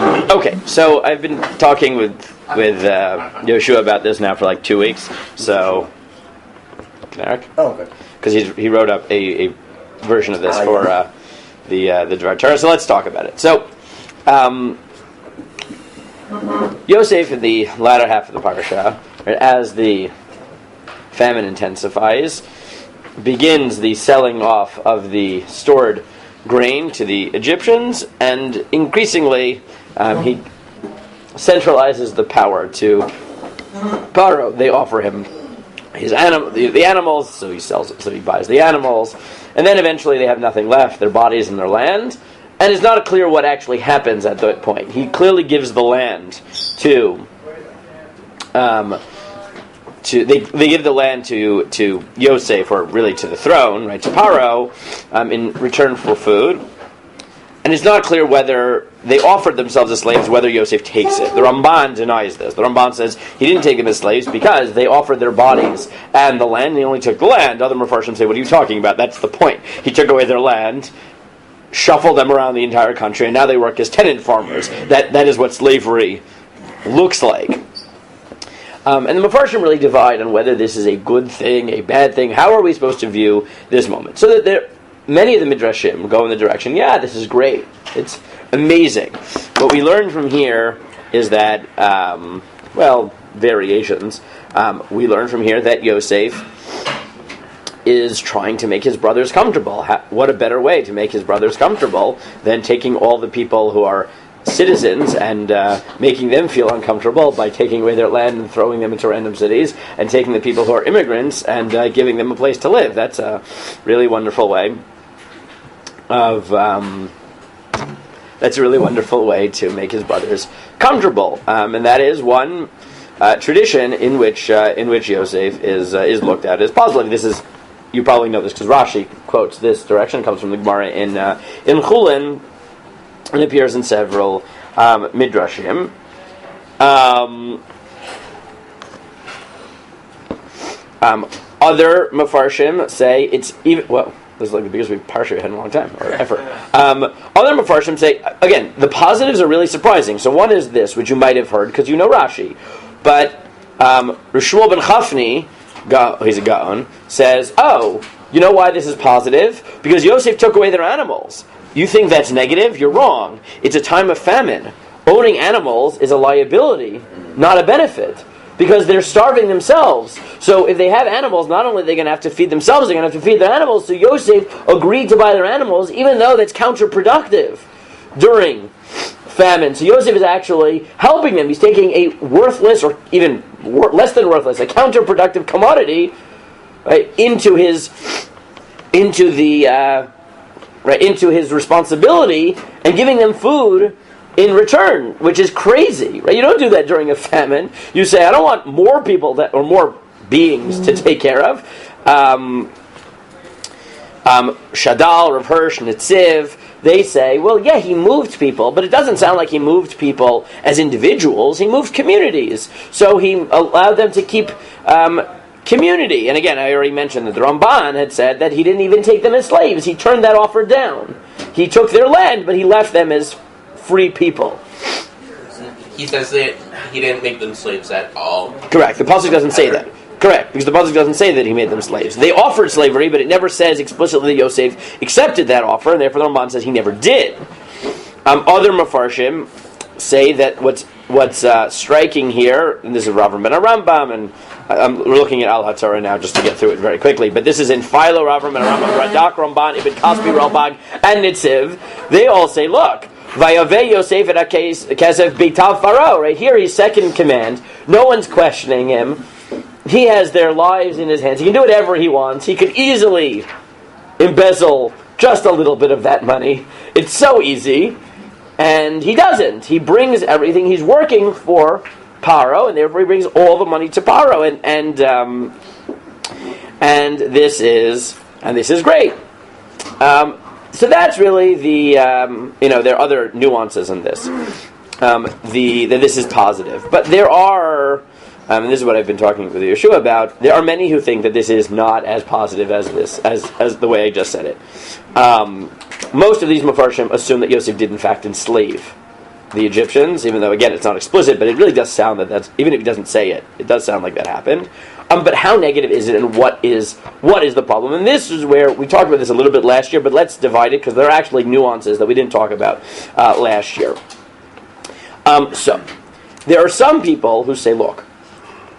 Okay, so I've been talking with Yoshua about this now for like 2 weeks. So, Eric? Oh, okay. Because he wrote up a version of this for the Dvar Torah. So let's talk about it. So, Yosef in the latter half of the parasha, right, as the famine intensifies, begins the selling off of the stored grain to the Egyptians, and increasingly he centralizes the power to Paro. They offer him his the animals, so he sells it, so he buys the animals, and then eventually they have nothing left, their bodies and their land, and it's not clear what actually happens at that point. He clearly gives the land to they give the land to Yosef, or really to the throne, right, to Paro, in return for food. And it's not clear whether they offered themselves as slaves, whether Yosef takes it. The Ramban denies this. The Ramban says he didn't take them as slaves because they offered their bodies and the land, and he only took the land. Other Mefarshim say, what are you talking about? That's the point. He took away their land, shuffled them around the entire country, and now they work as tenant farmers. That is what slavery looks like. And the Mefarshim really divide on whether this is a good thing, a bad thing. How are we supposed to view this moment? So that many of the Midrashim go in the direction, yeah, this is great. It's amazing. What we learn from here is that, variations. We learn from here that Yosef is trying to make his brothers comfortable. What a better way to make his brothers comfortable than taking all the people who are citizens and making them feel uncomfortable by taking away their land and throwing them into random cities, and taking the people who are immigrants and giving them a place to live. That's a really wonderful way to make his brothers comfortable, and that is one tradition in which Yosef is looked at as positive. This is, you probably know this because Rashi quotes this direction. It comes from the Gemara in Chulin. It appears in several midrashim. Other Mefarshim say it's even, this is like the biggest parsha we had in a long time, or effort. Other Mefarshim say, again, the positives are really surprising. So one is this, which you might have heard because you know Rashi, but Rishmuel ben Chafni, he's a Gaon, says, oh, you know why this is positive? Because Yosef took away their animals. You think that's negative? You're wrong. It's a time of famine. Owning animals is a liability, not a benefit, because they're starving themselves. So if they have animals, not only are they going to have to feed themselves, they're going to have to feed their animals. So Yosef agreed to buy their animals, even though that's counterproductive during famine. So Yosef is actually helping them. He's taking a worthless, or even less than worthless, a counterproductive commodity, right, into his responsibility, and giving them food in return, which is crazy, right? You don't do that during a famine. You say, I don't want more people or more beings to take care of. Shadal, Rav Hirsch, Netziv, they say, well, yeah, he moved people, but it doesn't sound like he moved people as individuals. He moved communities. So he allowed them to keep community. And again, I already mentioned that the Ramban had said that he didn't even take them as slaves. He turned that offer down. He took their land, but he left them as free people. He says that he didn't make them slaves at all. Correct. The pasuk doesn't say that. Correct, because the pasuk doesn't say that he made them slaves. They offered slavery, but it never says explicitly that Yosef accepted that offer, and therefore the Ramban says he never did. Other Mefarshim say that what's striking here, and this is Rav Ben Rambam, and we're looking at Al HaTorah now just to get through it very quickly, but this is in Philo, Rav Ben Rambam, Radak, Ramban, Ibn Kaspi, Ralbag, and Nitziv. They all say, look, Vayaveh Yosef et Kesef Beitav Faro. Right here, he's second in command. No one's questioning him. He has their lives in his hands. He can do whatever he wants. He could easily embezzle just a little bit of that money. It's so easy. And he doesn't. He brings everything. He's working for Paro, and therefore he brings all the money to Paro. And this is great. So that's really the there are other nuances in this. That this is positive, but there are. And this is what I've been talking with Yeshua about. There are many who think that this is not as positive as the way I just said it. Most of these Mefarshim assume that Yosef did in fact enslave the Egyptians, even though, again, it's not explicit, but it really does sound that's, even if he doesn't say it, it does sound like that happened. But how negative is it, and what is the problem? And this is where, we talked about this a little bit last year, but let's divide it, because there are actually nuances that we didn't talk about last year. So, there are some people who say, look,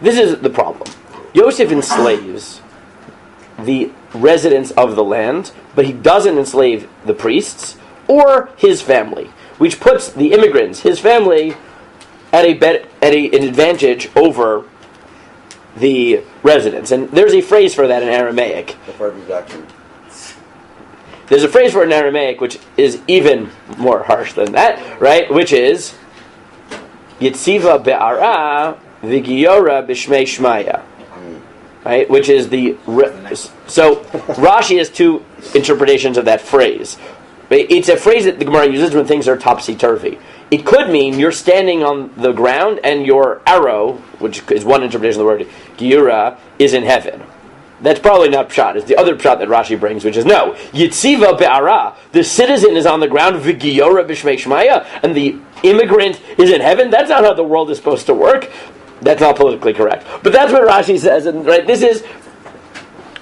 this is the problem. Yosef enslaves the residents of the land, but he doesn't enslave the priests or his family, which puts the immigrants, his family, at an advantage over the residents. And there's a phrase for that in Aramaic. There's a phrase for it in Aramaic which is even more harsh than that, right? Which is Yitziva be'ara v'giyora b'shmei shmaya. Right? Which is so Rashi has two interpretations of that phrase. It's a phrase that the Gemara uses when things are topsy-turvy. It could mean you're standing on the ground and your arrow, which is one interpretation of the word Giyura, is in heaven. That's probably not pshat. It's the other pshat that Rashi brings, which is no. Yitziva be'ara, the citizen is on the ground, v'giyora b'shmei shmaya, and the immigrant is in heaven. That's not how the world is supposed to work. That's not politically correct. But that's what Rashi says, and right,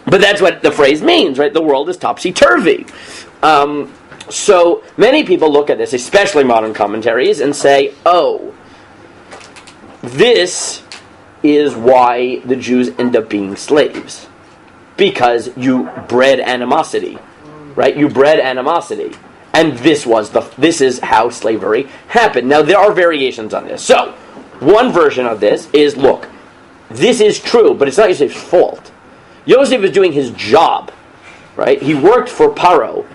but that's what the phrase means, right? The world is topsy-turvy. So many people look at this, especially modern commentaries, and say, oh, this is why the Jews end up being slaves. Because you bred animosity. Right? You bred animosity. And this is how slavery happened. Now, there are variations on this. So, one version of this is, look, this is true, but it's not Yosef's fault. Yosef is doing his job. Right? He worked for Paro.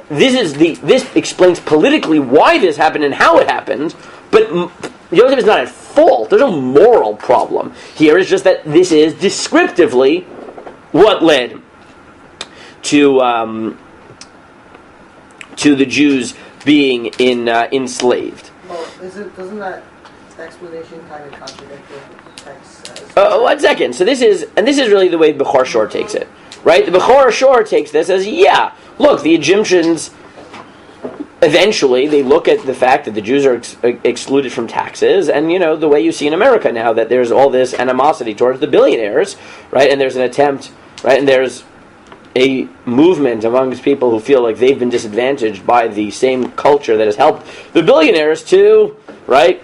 This explains politically why this happened and how it happened, but Yosef is not at fault. There's no moral problem here. It's just that this is descriptively what led to the Jews being enslaved. Well, doesn't that explanation kind of contradict what the text says? 1 second. So this is really the way Bechor Shor takes it, right? The Bechor Shor takes this as, yeah, look, the Egyptians, eventually, they look at the fact that the Jews are excluded from taxes, and, the way you see in America now, that there's all this animosity towards the billionaires, right? And there's an attempt, right? And there's a movement amongst people who feel like they've been disadvantaged by the same culture that has helped the billionaires to, right,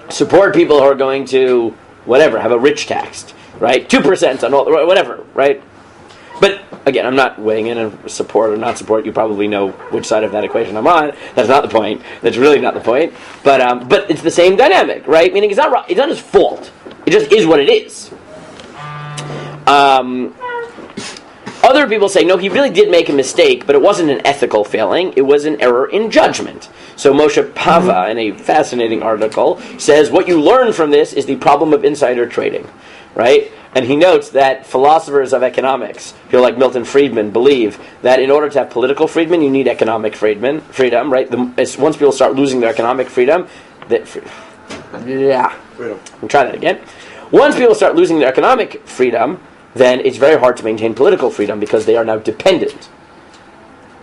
support people who are going to, whatever, have a rich tax, right? 2% on all, whatever, right? But, again, I'm not weighing in on support or not support. You probably know which side of that equation I'm on. That's not the point. That's really not the point. But it's the same dynamic, right? Meaning it's not his fault. It just is what it is. Other people say, no, he really did make a mistake, but it wasn't an ethical failing. It was an error in judgment. So Moshe Pava, in a fascinating article, says, what you learn from this is the problem of insider trading, right? And he notes that philosophers of economics, people like Milton Friedman, believe that in order to have political freedom, you need economic freedom, right? Once people start losing their economic freedom, freedom. I'll try that again. Once people start losing their economic freedom, then it's very hard to maintain political freedom because they are now dependent.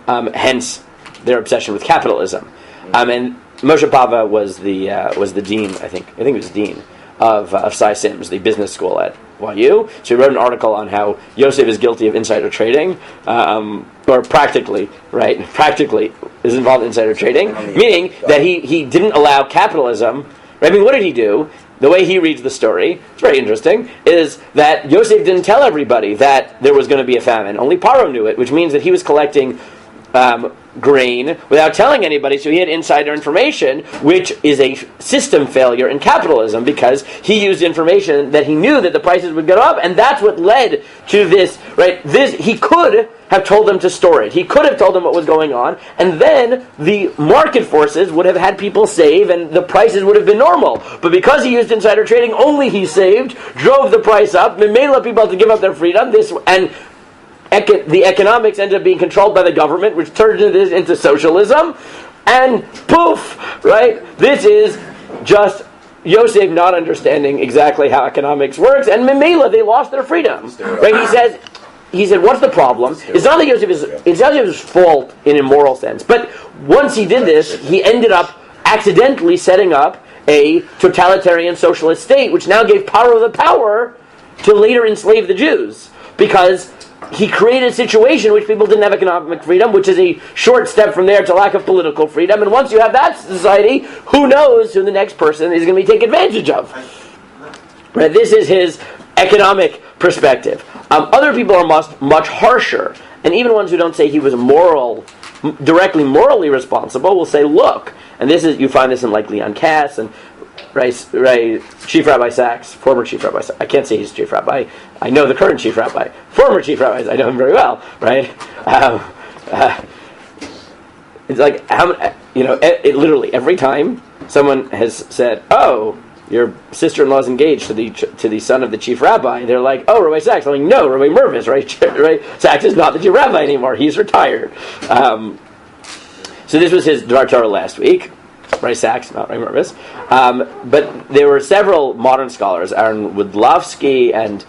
Hence, their obsession with capitalism. And Moshe Pava was the dean, I think he was dean of Cy Sims, the business school at YU. So he wrote an article on how Yosef is guilty of insider trading, or practically is involved in insider trading, meaning that he didn't allow capitalism. Right? I mean, what did he do? The way he reads the story, it's very interesting, is that Yosef didn't tell everybody that there was going to be a famine. Only Paro knew it, which means that he was collecting grain without telling anybody, so he had insider information, which is a system failure in capitalism because he used information that he knew that the prices would go up, and that's what led to this, right? He could have told them to store it. He could have told them what was going on, and then the market forces would have had people save, and the prices would have been normal. But because he used insider trading, only he saved, drove the price up, and made people to give up their freedom, the economics ended up being controlled by the government, which turned this into socialism, and poof, right? This is just Yosef not understanding exactly how economics works, and Memela, they lost their freedom. Right? He said, what's the problem? It's not that Yosef's fault in a moral sense, but once he did this, he ended up accidentally setting up a totalitarian socialist state, which now gave Paro the power to later enslave the Jews, because he created a situation in which people didn't have economic freedom, which is a short step from there to lack of political freedom. And once you have that society, who knows who the next person is going to be taken advantage of. Right? This is his economic perspective. Other people are much harsher, and even ones who don't say he was directly morally responsible will say, look, and this is, you find this in like Leon Kass and right, Chief Rabbi Sachs, former Chief Rabbi Sachs. I can't say he's Chief Rabbi. I know the current Chief Rabbi. Former Chief Rabbis, I know him very well, right? It's like, literally every time someone has said, oh, your sister-in-law's engaged to the son of the Chief Rabbi, they're like, oh, Rabbi Sachs. I'm like, no, Rabbi Mervis, right? Sachs is not the Chief Rabbi anymore. He's retired. So this was his Dvar Torah last week. Rabbi Sachs, not Rabbi Mervis. But there were several modern scholars, Aaron Wodlowski and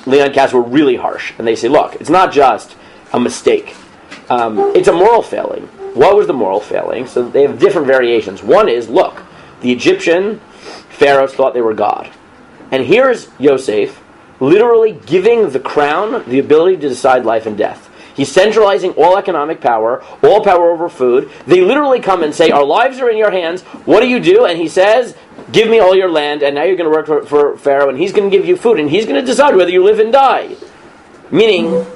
Leon Kass, were really harsh. And they say, look, it's not just a mistake. It's a moral failing. What was the moral failing? So they have different variations. One is, look, the Egyptian pharaohs thought they were God. And here's Yosef literally giving the crown the ability to decide life and death. He's centralizing all economic power, all power over food. They literally come and say, our lives are in your hands. What do you do? And he says, give me all your land, and now you're going to work for Pharaoh, and he's going to give you food, and he's going to decide whether you live and die. Meaning,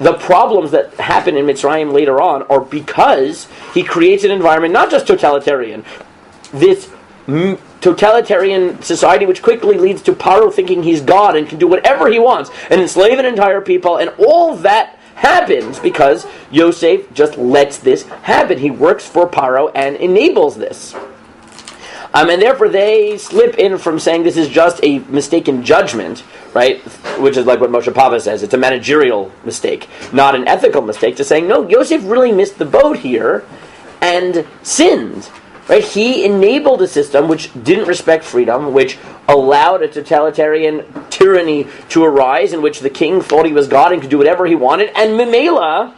the problems that happen in Mitzrayim later on are because he creates an environment, not just totalitarian, this totalitarian society which quickly leads to Paro thinking he's God and can do whatever he wants and enslave an entire people, and all that happens because Yosef just lets this happen. He works for Paro and enables this. And therefore they slip in from saying this is just a mistaken judgment, right? Which is like what Moshe Pava says. It's a managerial mistake, not an ethical mistake, to saying, no, Yosef really missed the boat here and sinned. Right? He enabled a system which didn't respect freedom, which allowed a totalitarian tyranny to arise, in which the king thought he was God and could do whatever he wanted. And Mimela,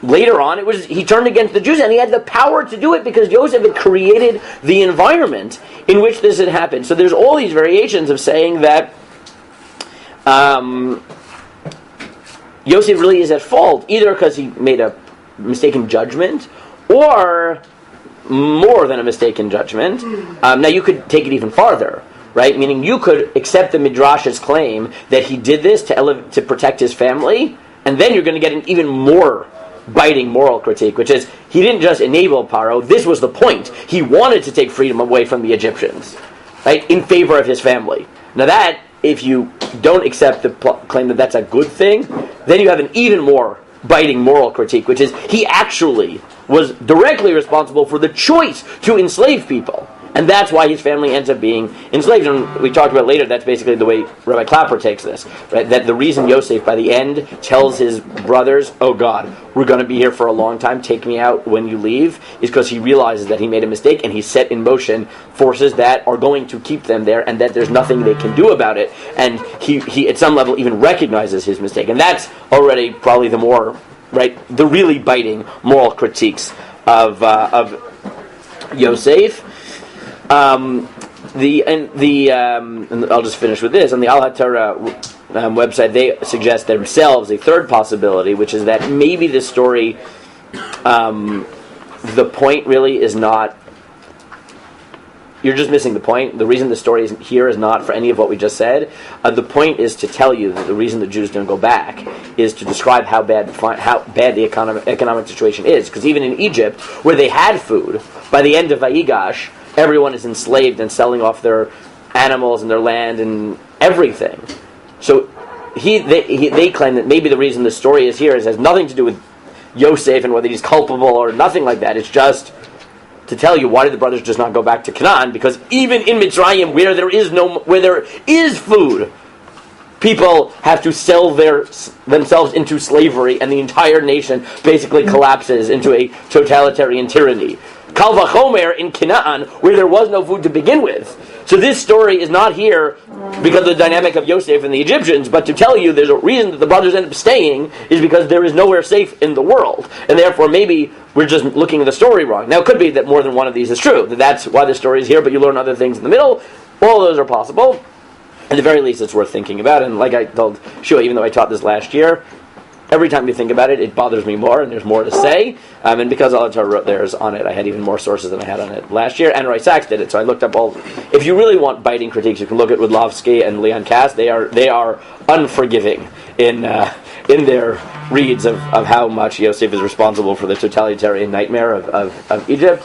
later on, he turned against the Jews, and he had the power to do it because Yosef had created the environment in which this had happened. So there's all these variations of saying that Yosef really is at fault, either because he made a mistaken judgment, or more than a mistaken judgment. Now you could take it even farther, right? Meaning you could accept the Midrash's claim that he did this to protect his family, and then you're going to get an even more biting moral critique, which is he didn't just enable Paro. This was the point. He wanted to take freedom away from the Egyptians, right, in favor of his family. Now that, if you don't accept the claim that that's a good thing, then you have an even more biting moral critique, which is he actually was directly responsible for the choice to enslave people. And that's why his family ends up being enslaved. And we talked about later, that's basically the way Rabbi Clapper takes this. Right? That the reason Yosef, by the end, tells his brothers, oh God, we're going to be here for a long time, take me out when you leave, is because he realizes that he made a mistake, and he set in motion forces that are going to keep them there, and that there's nothing they can do about it. And he at some level, even recognizes his mistake. And that's already probably the more, right, the really biting moral critiques of Yosef. And I'll just finish with this. On the Al HaTorah website, they suggest themselves a third possibility, which is that maybe this story, the point really is not. You're just missing the point. The reason the story isn't here is not for any of what we just said. The point is to tell you that the reason the Jews don't go back is to describe how bad the economic situation is. Because even in Egypt, where they had food, by the end of VAYIGASH, everyone is enslaved and selling off their animals and their land and everything. So they claim that maybe the reason the story is here has nothing to do with Yosef and whether he's culpable or nothing like that. It's just to tell you, why did the brothers just not go back to Canaan? Because even in Mitzrayim, where there is food, people have to sell themselves into slavery, and the entire nation basically collapses into a totalitarian tyranny. Kal vachomer in Canaan, where there was no food to begin with. So this story is not here because of the dynamic of Yosef and the Egyptians, but to tell you there's a reason that the brothers end up staying is because there is nowhere safe in the world, and therefore maybe we're just looking at the story wrong. Now it could be that more than one of these is true, that's why the story is here, but you learn other things in the middle. All of those are possible. At the very least, it's worth thinking about, and like I told Shua, even though I taught this last year, every time you think about it, it bothers me more, and there's more to say. And because all the Torah wrote theirs on it, I had even more sources than I had on it last year. And Roy Sachs did it, so I looked up all. If you really want biting critiques, you can look at Widlowski and Leon Kass. They are unforgiving in their reads of how much Yosef is responsible for the totalitarian nightmare of Egypt.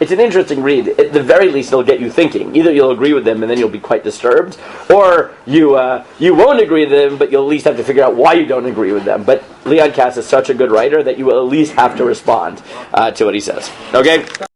It's an interesting read. At the very least, it'll get you thinking. Either you'll agree with them and then you'll be quite disturbed, or you won't agree with them, but you'll at least have to figure out why you don't agree with them. But Leon Kass is such a good writer that you will at least have to respond to what he says. Okay?